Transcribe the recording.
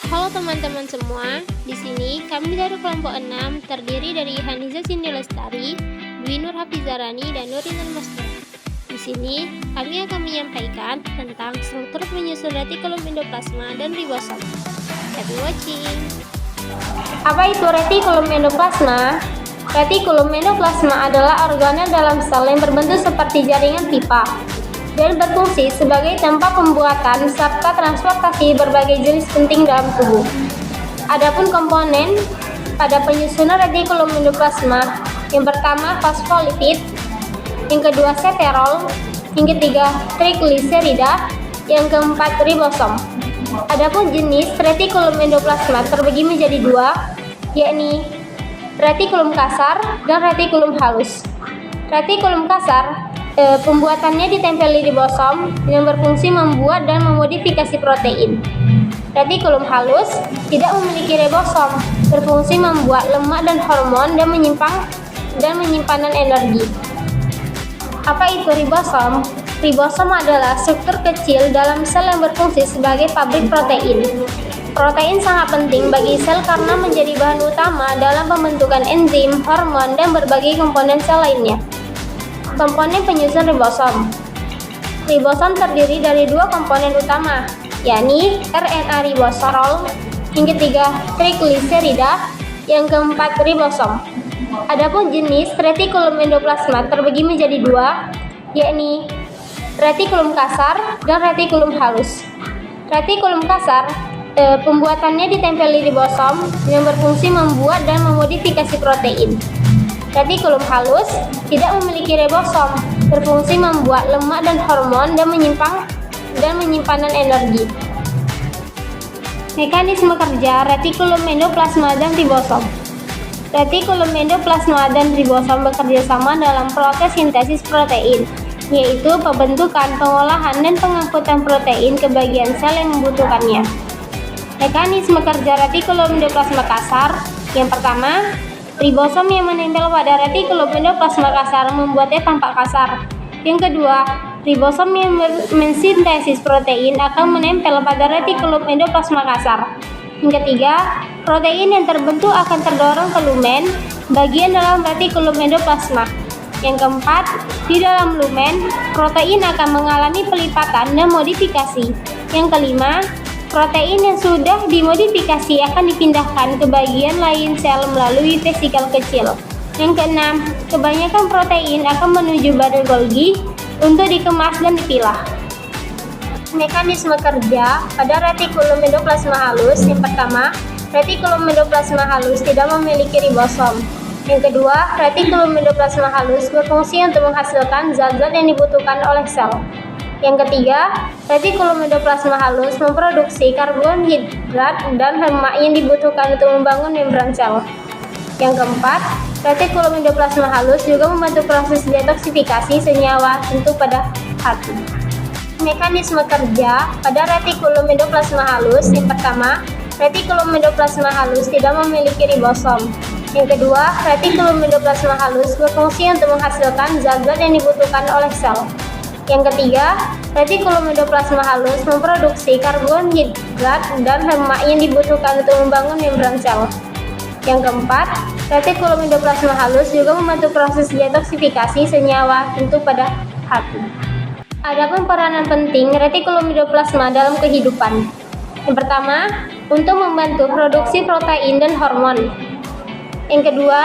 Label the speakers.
Speaker 1: Halo teman-teman semua, di sini kami dari kelompok 6 terdiri dari Haniza Cindy Lestari, Dwi Nur Hafizarani, dan Nurinal Masdar. Di sini kami akan menyampaikan tentang struktur penyusun retikulum endoplasma dan ribosom. Happy watching! Apa itu retikulum endoplasma? Retikulum endoplasma adalah organel dalam sel yang berbentuk seperti jaringan pipa dan berfungsi sebagai tempat pembuatan serta transportasi berbagai jenis penting dalam tubuh. Adapun komponen pada penyusunan retikulum endoplasma, yang pertama fosfolipid, yang kedua seterol, yang ketiga trigliserida, yang keempat ribosom. Adapun jenis retikulum endoplasma terbagi menjadi dua, yakni retikulum kasar dan retikulum halus. Retikulum kasar pembuatannya ditempeli ribosom yang berfungsi membuat dan memodifikasi protein. Retikulum halus tidak memiliki ribosom, berfungsi membuat lemak dan hormon dan menyimpanan energi. Apa itu ribosom? Ribosom adalah struktur kecil dalam sel yang berfungsi sebagai pabrik protein. Protein sangat penting bagi sel karena menjadi bahan utama dalam pembentukan enzim, hormon, dan berbagai komponen sel lainnya. Komponen penyusun ribosom. Ribosom terdiri dari dua komponen utama, yakni RNA ribosorol, yang ketiga trigliserida, yang keempat ribosom. Adapun jenis retikulum endoplasma terbagi menjadi dua, yakni retikulum kasar dan retikulum halus. Retikulum kasar pembuatannya ditempeli ribosom yang berfungsi membuat dan memodifikasi protein. Retikulum halus tidak memiliki ribosom, berfungsi membuat lemak dan hormon dan menyimpanan energi. Mekanisme kerja retikulum endoplasma dan ribosom. Retikulum endoplasma dan ribosom bekerja sama dalam proses sintesis protein, yaitu pembentukan, pengolahan, dan pengangkutan protein ke bagian sel yang membutuhkannya. Mekanisme kerja retikulum endoplasma kasar. Yang pertama, ribosom yang menempel pada retikulum endoplasma kasar membuatnya tampak kasar. Yang kedua, ribosom yang mensintesis protein akan menempel pada retikulum endoplasma kasar. Yang ketiga, protein yang terbentuk akan terdorong ke lumen, bagian dalam retikulum endoplasma. Yang keempat, di dalam lumen, protein akan mengalami pelipatan dan modifikasi. Yang kelima, protein yang sudah dimodifikasi akan dipindahkan ke bagian lain sel melalui vesikel kecil. Yang keenam, kebanyakan protein akan menuju badan Golgi untuk dikemas dan dipilah. Mekanisme kerja pada retikulum endoplasma halus. Yang pertama, retikulum endoplasma halus tidak memiliki ribosom. Yang kedua, retikulum endoplasma halus berfungsi untuk menghasilkan zat-zat yang dibutuhkan oleh sel. Yang ketiga, retikulum endoplasma halus memproduksi karbohidrat dan lemak yang dibutuhkan untuk membangun membran sel. Yang keempat, retikulum endoplasma halus juga membantu proses detoksifikasi senyawa tentu pada hati. Mekanisme kerja pada retikulum endoplasma halus. Yang pertama, retikulum endoplasma halus tidak memiliki ribosom. Yang kedua, retikulum endoplasma halus berfungsi untuk menghasilkan zat-zat yang dibutuhkan oleh sel. Yang ketiga, retikulum endoplasma halus memproduksi karbohidrat dan lemak yang dibutuhkan untuk membangun membran sel. Yang keempat, retikulum endoplasma halus juga membantu proses detoksifikasi senyawa tentu pada hati. Adapun peranan penting retikulum endoplasma dalam kehidupan. Yang pertama, untuk membantu produksi protein dan hormon. Yang kedua,